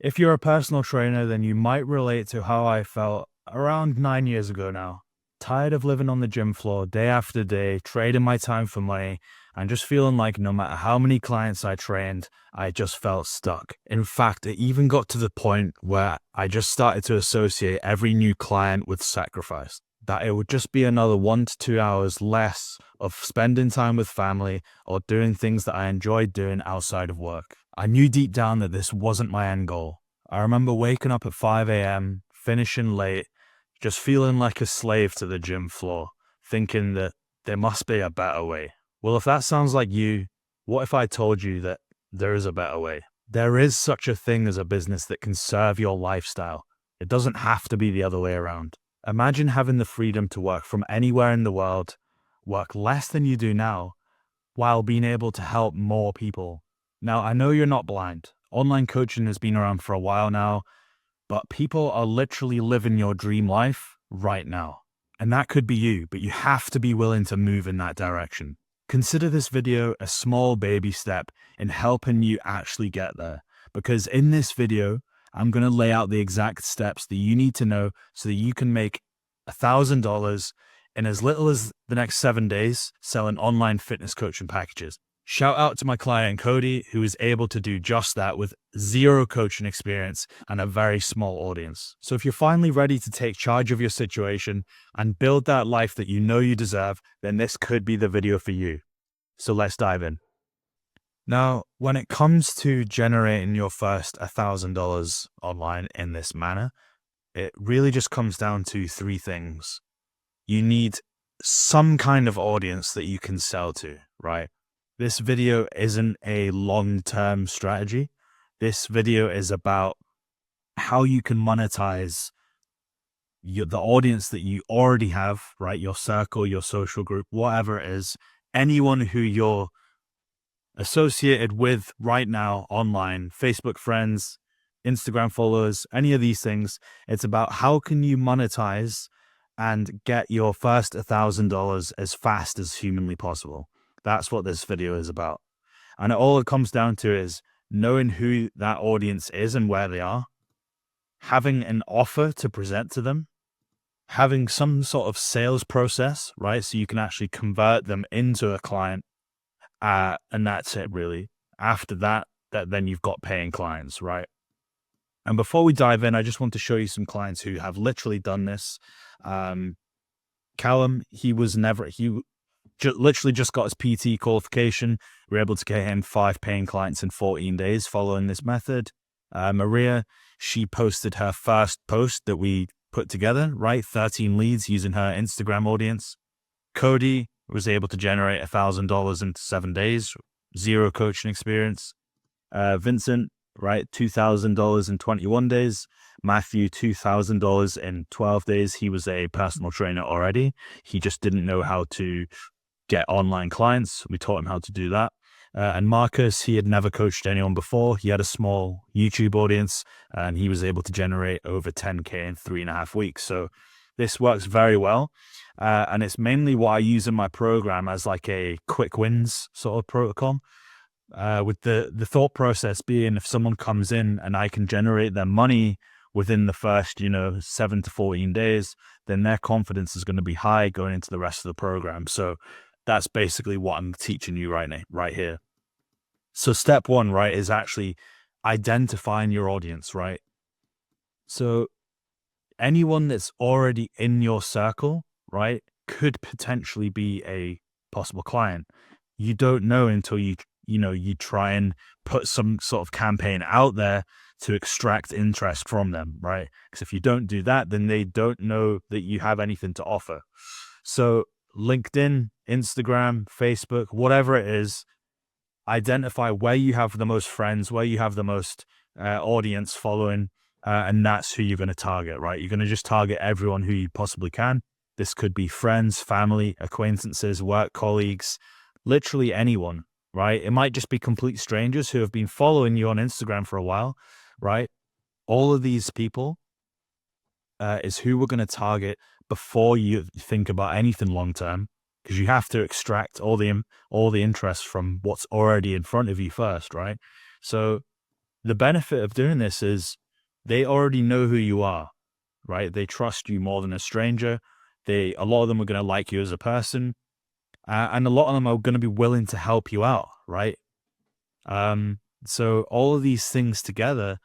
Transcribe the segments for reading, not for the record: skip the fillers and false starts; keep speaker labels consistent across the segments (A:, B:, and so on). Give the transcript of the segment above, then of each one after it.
A: If you're a personal trainer, then you might relate to how I felt around 9 years ago now. Tired of living on the gym floor day after day, trading my time for money, and just feeling like no matter how many clients I trained, I just felt stuck. In fact, it even got to the point where I just started to associate every new client with sacrifice. That it would just be another 1 to 2 hours less of spending time with family or doing things that I enjoyed doing outside of work. I knew deep down that this wasn't my end goal. I remember waking up at 5 a.m., finishing late, just feeling like a slave to the gym floor, thinking that there must be a better way. Well, if that sounds like you, what if I told you that there is a better way? There is such a thing as a business that can serve your lifestyle. It doesn't have to be the other way around. Imagine having the freedom to work from anywhere in the world, work less than you do now, while being able to help more people. Now, I know you're not blind. Online coaching has been around for a while now, but people are literally living your dream life right now. And that could be you, but you have to be willing to move in that direction. Consider this video a small baby step in helping you actually get there. Because in this video, I'm going to lay out the exact steps that you need to know so that you can make $1,000 in as little as the next 7 days selling online fitness coaching packages. Shout out to my client Cody, who is able to do just that with zero coaching experience and a very small audience. So if you're finally ready to take charge of your situation and build that life that you know you deserve, then this could be the video for you. So let's dive in. Now, when it comes to generating your first $1,000 online in this manner, it really just comes down to three things. You need some kind of audience that you can sell to, right? This video isn't a long-term strategy. This video is about how you can monetize the audience that you already have, right? Your circle, your social group, whatever it is, anyone who you're associated with right now online, Facebook friends, Instagram followers, any of these things. It's about how can you monetize and get your first $1,000 as fast as humanly possible. That's what this video is about. And all it comes down to is knowing who that audience is and where they are, having an offer to present to them, having some sort of sales process, right? So you can actually convert them into a client. And that's it really. After that, then you've got paying clients, right? And before we dive in, I just want to show you some clients who have literally done this. Callum, he literally just got his PT qualification. We were able to get him 5 paying clients in 14 days following this method. Maria, she posted her first post that we put together, right? 13 leads using her Instagram audience. Cody was able to generate $1,000 in 7 days, zero coaching experience. Vincent, right? $2,000 in 21 days. Matthew, $2,000 in 12 days. He was a personal trainer already. He just didn't know how to get online clients. We taught him how to do that. And Marcus, he had never coached anyone before. He had a small YouTube audience and he was able to generate over 10K in 3.5 weeks. So this works very well. And it's mainly what I use in my program as like a quick wins sort of protocol. With the thought process being if someone comes in and I can generate their money within the first, 7 to 14 days, then their confidence is going to be high going into the rest of the program. So that's basically what I'm teaching you right here. So step one, right, is actually identifying your audience, right? So anyone that's already in your circle, right, could potentially be a possible client. You don't know until you try and put some sort of campaign out there to extract interest from them, right? Because if you don't do that, then they don't know that you have anything to offer. So LinkedIn, Instagram, Facebook, whatever it is, identify where you have the most friends, where you have the most audience following, and that's who you're going to target, right? You're going to just target everyone who you possibly can. This could be friends, family, acquaintances, work colleagues, literally anyone, right? It might just be complete strangers who have been following you on Instagram for a while, right? All of these people is who we're going to target before you think about anything long-term, because you have to extract all the interest from what's already in front of you first, right? So the benefit of doing this is they already know who you are, right? They trust you more than a stranger. A lot of them are going to like you as a person, and a lot of them are going to be willing to help you out, right? So all of these things together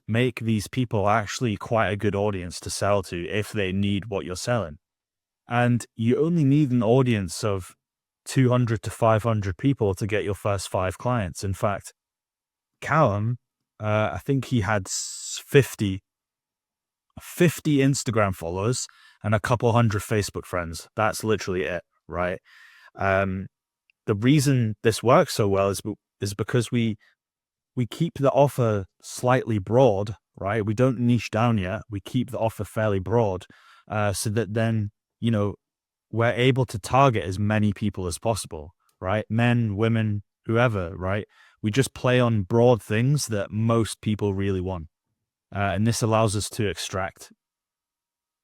A: make these people actually quite a good audience to sell to if they need what you're selling. And you only need an audience of 200 to 500 people to get your first 5 clients. In fact, Callum, I think he had 50 Instagram followers and a couple hundred Facebook friends. That's literally it, right? The reason this works so well is because we keep the offer slightly broad, right? We don't niche down yet. We keep the offer fairly broad, so that then, we're able to target as many people as possible, right? Men, women, whoever, right? We just play on broad things that most people really want. And this allows us to extract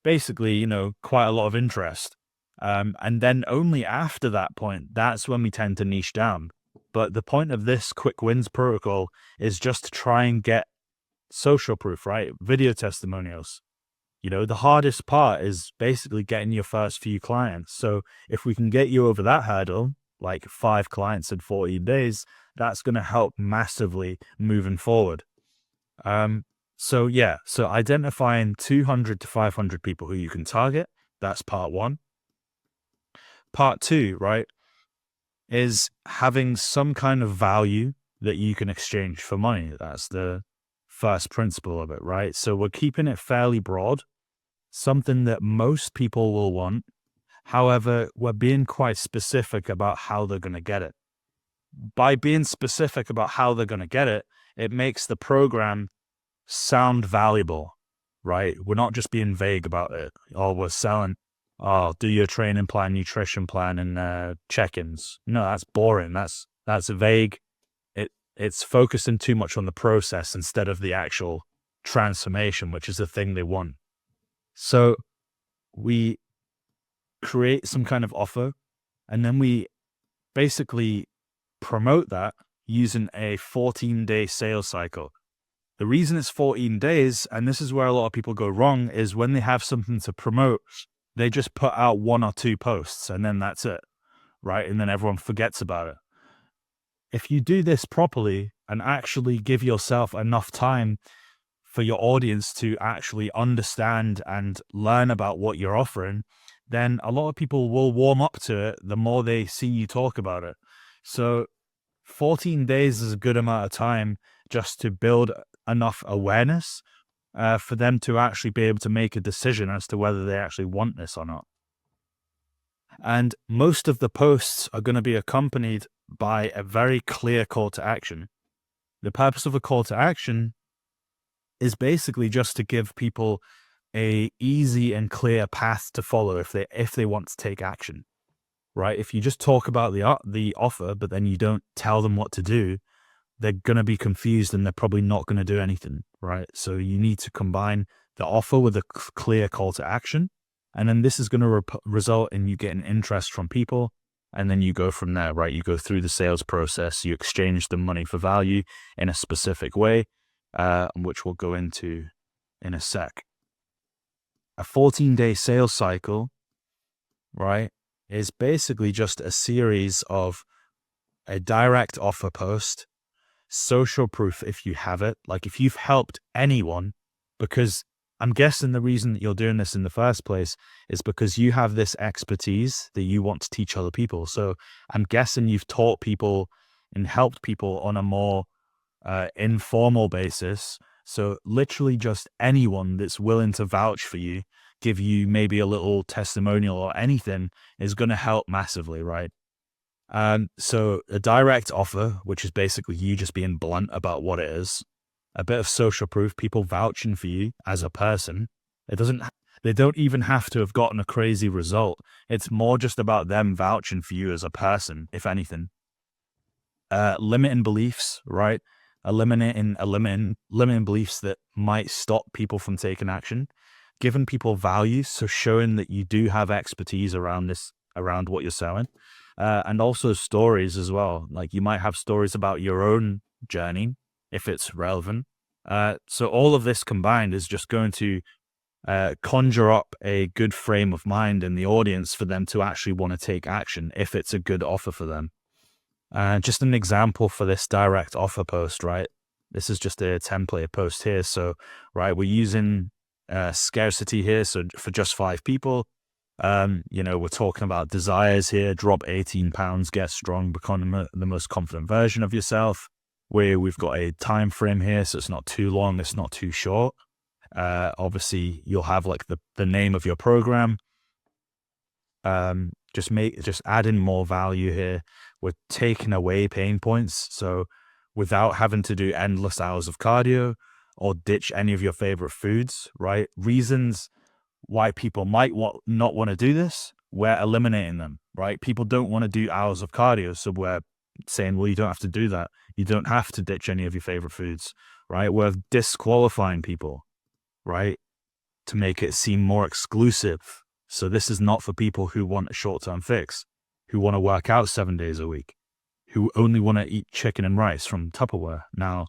A: basically, quite a lot of interest. And then only after that point, that's when we tend to niche down. But the point of this quick wins protocol is just to try and get social proof, right? Video testimonials. The hardest part is basically getting your first few clients. So if we can get you over that hurdle, like 5 clients in 14 days, that's going to help massively moving forward. So identifying 200 to 500 people who you can target, that's part 1. Part 2, right, is having some kind of value that you can exchange for money. That's the first principle of it, right? So we're keeping it fairly broad, something that most people will want. However, we're being quite specific about how they're going to get it. By being specific about how they're going to get it, it makes the program sound valuable, right? We're not just being vague about it. We're selling, do your training plan, nutrition plan, and check-ins. No, that's boring. That's vague. It's focusing too much on the process instead of the actual transformation, which is the thing they want. So we create some kind of offer, and then we basically promote that using a 14-day sales cycle. The reason it's 14 days, and this is where a lot of people go wrong, is when they have something to promote, they just put out 1 or 2 posts and then that's it, right? And then everyone forgets about it. If you do this properly and actually give yourself enough time for your audience to actually understand and learn about what you're offering, then a lot of people will warm up to it the more they see you talk about it. So 14 days is a good amount of time just to build enough awareness for them to actually be able to make a decision as to whether they actually want this or not. And most of the posts are going to be accompanied by a very clear call to action. The purpose of a call to action is basically just to give people a easy and clear path to follow if they want to take action, right? If you just talk about the offer, but then you don't tell them what to do, they're going to be confused and they're probably not going to do anything, right? So you need to combine the offer with a clear call to action. And then this is going to result in you getting interest from people. And then you go from there, right? You go through the sales process, you exchange the money for value in a specific way, which we'll go into in a sec. A 14-day sales cycle, right, is basically just a series of a direct offer post, social proof if you have it, like if you've helped anyone, because I'm guessing the reason that you're doing this in the first place is because you have this expertise that you want to teach other people. So I'm guessing you've taught people and helped people on a more informal basis. So literally just anyone that's willing to vouch for you, give you maybe a little testimonial or anything is going to help massively, right? So a direct offer, which is basically you just being blunt about what it is, a bit of social proof, people vouching for you as a person. They don't even have to have gotten a crazy result. It's more just about them vouching for you as a person, if anything. Limiting beliefs, right? Eliminating beliefs that might stop people from taking action. Giving people value, so showing that you do have expertise around what you're selling. And also stories as well. Like you might have stories about your own journey, if it's relevant, So all of this combined is just going to conjure up a good frame of mind in the audience for them to actually want to take action if it's a good offer for them. Just an example for this direct offer post, right? This is just a template post here. So, right, we're using scarcity here. So for just 5 people, we're talking about desires here. Drop 18 pounds, get strong, become the most confident version of yourself. We've got a time frame here, so it's not too long, it's not too short. Obviously, you'll have like the name of your program. Just add in more value here. We're taking away pain points. So without having to do endless hours of cardio or ditch any of your favorite foods, right? Reasons why people might not want to do this, we're eliminating them, right? People don't want to do hours of cardio. So we're saying, well, you don't have to do that. You don't have to ditch any of your favorite foods, right? We're disqualifying people, right? To make it seem more exclusive. So this is not for people who want a short-term fix, who want to work out 7 days a week, who only want to eat chicken and rice from Tupperware. Now,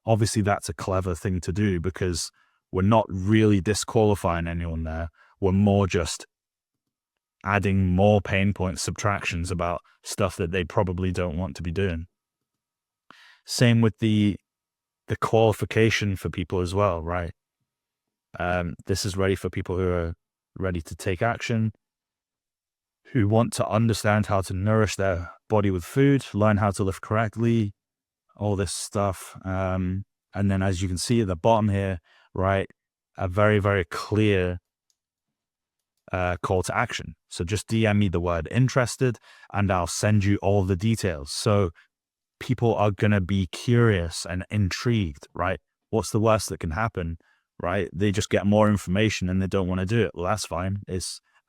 A: obviously that's a clever thing to do because we're not really disqualifying anyone there. We're more just adding more pain point subtractions about stuff that they probably don't want to be doing. Same with the qualification for people as well, right? This is ready for people who are ready to take action, who want to understand how to nourish their body with food, learn how to live correctly, all this stuff. And then as you can see at the bottom here, right, a very, very clear call to action. So just DM me the word interested and I'll send you all the details. So people are going to be curious and intrigued, right? What's the worst that can happen, right? They just get more information and they don't want to do it. Well, that's fine.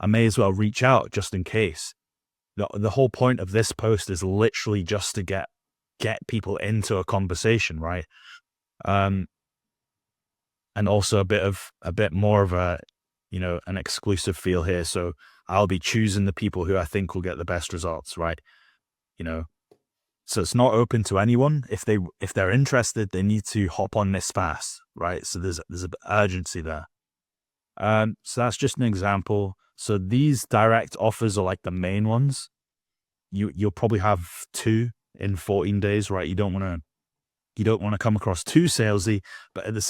A: I may as well reach out just in case. The whole point of this post is literally just to get people into a conversation, right? And also a bit more of a, an exclusive feel here. So I'll be choosing the people who I think will get the best results, right? So it's not open to anyone. If they're interested, they need to hop on this fast, right? So there's an urgency there. So that's just an example. So these direct offers are like the main ones. You'll probably have 2 in 14 days, right? You don't want to come across too salesy, but at the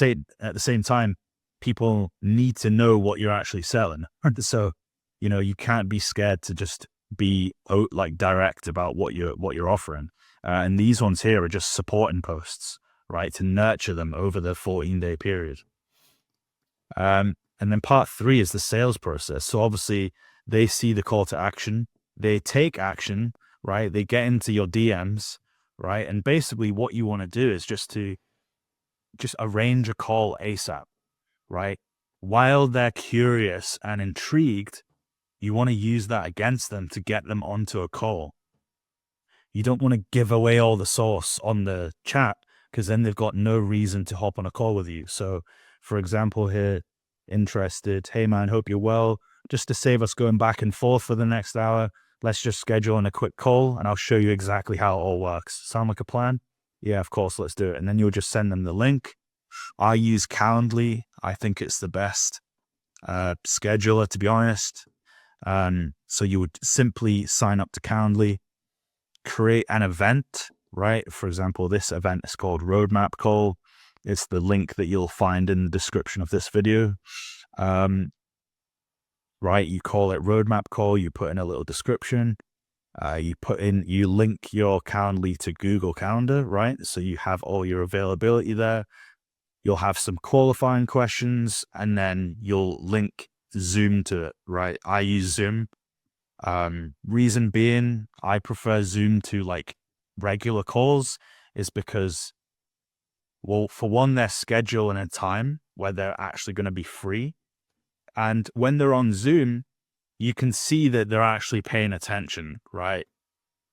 A: same time, people need to know what you're actually selling. So, you can't be scared to just be like direct about what you're offering. And these ones here are just supporting posts, right? To nurture them over the 14-day period. And then part 3 is the sales process. So obviously they see the call to action, they take action, right? They get into your DMs, right? And basically what you want to do is just arrange a call ASAP, right? While they're curious and intrigued, you want to use that against them to get them onto a call. You don't want to give away all the sauce on the chat because then they've got no reason to hop on a call with you. So for example here, interested, hey man, hope you're well. Just to save us going back and forth for the next hour, let's just schedule in a quick call and I'll show you exactly how it all works. Sound like a plan? Yeah, of course, let's do it. And then you'll just send them the link. I use Calendly. I think it's the best scheduler, to be honest. So you would simply sign up to Calendly, create an event, right? For example, this event is called Roadmap Call. It's the link that you'll find in the description of this video. Right, you call it Roadmap Call, you put in a little description, you link your Calendly to Google Calendar, right? So you have all your availability there. You'll have some qualifying questions and then you'll link Zoom to it, right? I use Zoom. Reason being, I prefer Zoom to like regular calls is because, well, for one, they're scheduled in a time where they're actually going to be free. And when they're on Zoom, you can see that they're actually paying attention, right?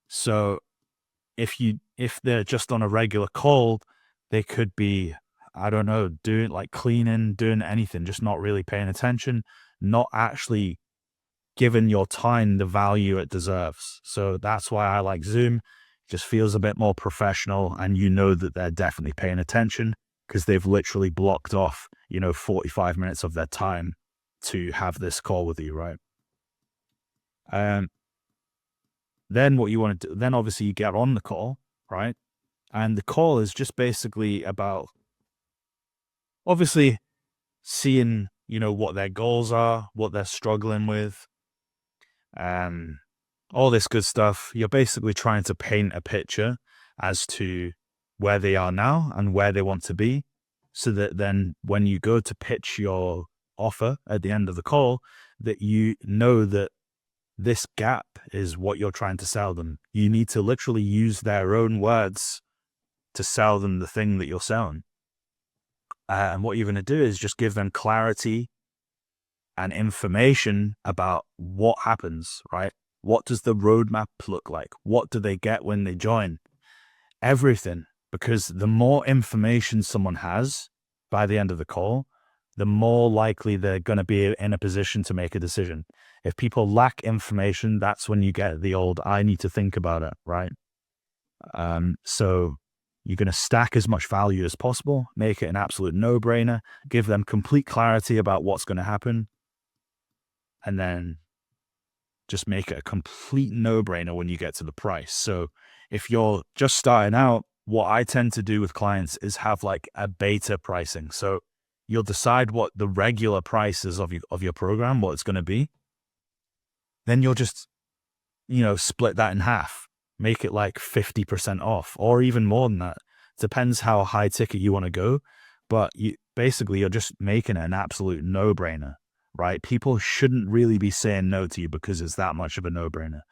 A: So if they're just on a regular call, they could be, I don't know, doing like cleaning, doing anything, just not really paying attention, not actually giving your time the value it deserves. So that's why I like Zoom. It just feels a bit more professional and you know that they're definitely paying attention. because they've literally blocked off, 45 minutes of their time to have this call with you, right? Then what you want to do, then obviously you get on the call, right? And the call is just basically about obviously seeing, what their goals are, what they're struggling with, all this good stuff. You're basically trying to paint a picture as to where they are now and where they want to be, so that then when you go to pitch your offer at the end of the call, that you know that this gap is what you're trying to sell them. You need to literally use their own words to sell them the thing that you're selling. And what you're going to do is just give them clarity and information about what happens, right? What does the roadmap look like? What do they get when they join? Everything. Because the more information someone has by the end of the call, the more likely they're going to be in a position to make a decision. If people lack information, that's when you get the old, I need to think about it, right? So you're going to stack as much value as possible, make it an absolute no-brainer, give them complete clarity about what's going to happen, and then just make it a complete no-brainer when you get to the price. So if you're just starting out, what I tend to do with clients is have like a beta pricing. So you'll decide what the regular price is of your program, what it's going to be. Then you'll just, split that in half, make it like 50% off or even more than that. Depends how high ticket you want to go. But you're just making it an absolute no-brainer, right? People shouldn't really be saying no to you because it's that much of a no-brainer.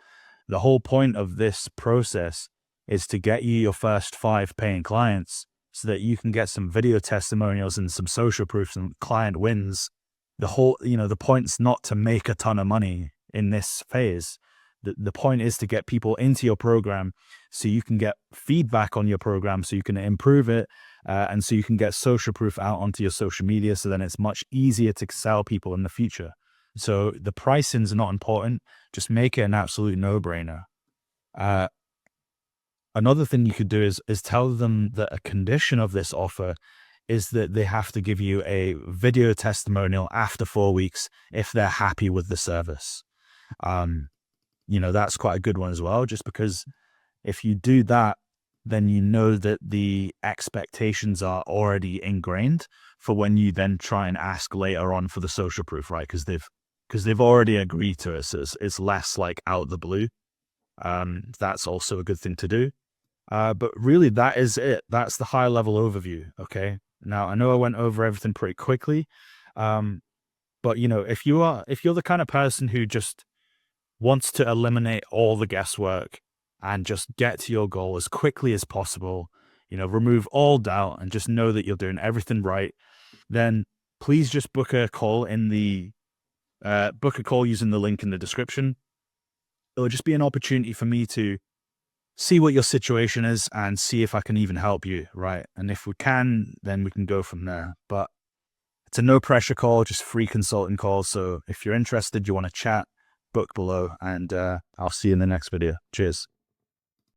A: The whole point of this process is to get you your first 5 paying clients so that you can get some video testimonials and some social proofs and client wins. The point's not to make a ton of money in this phase. The point is to get people into your program so you can get feedback on your program, so you can improve it, and so you can get social proof out onto your social media, so then it's much easier to sell people in the future. So the pricing's not important. Just make it an absolute no-brainer. Another thing you could do is tell them that a condition of this offer is that they have to give you a video testimonial after 4 weeks if they're happy with the service. That's quite a good one as well, just because if you do that, then you know that the expectations are already ingrained for when you then try and ask later on for the social proof, right? Because they've already agreed to it, so it's less like out the blue. That's also a good thing to do. But really, that is it. That's the high level overview. Okay. Now I know I went over everything pretty quickly, but if you're the kind of person who just wants to eliminate all the guesswork and just get to your goal as quickly as possible, remove all doubt and just know that you're doing everything right, then please just book a call using the link in the description. It'll just be an opportunity for me to see what your situation is and see if I can even help you, right? And if we can, then we can go from there. But it's a no pressure call, just free consulting call. So if you're interested, you want to chat, book below, and I'll see you in the next video. Cheers.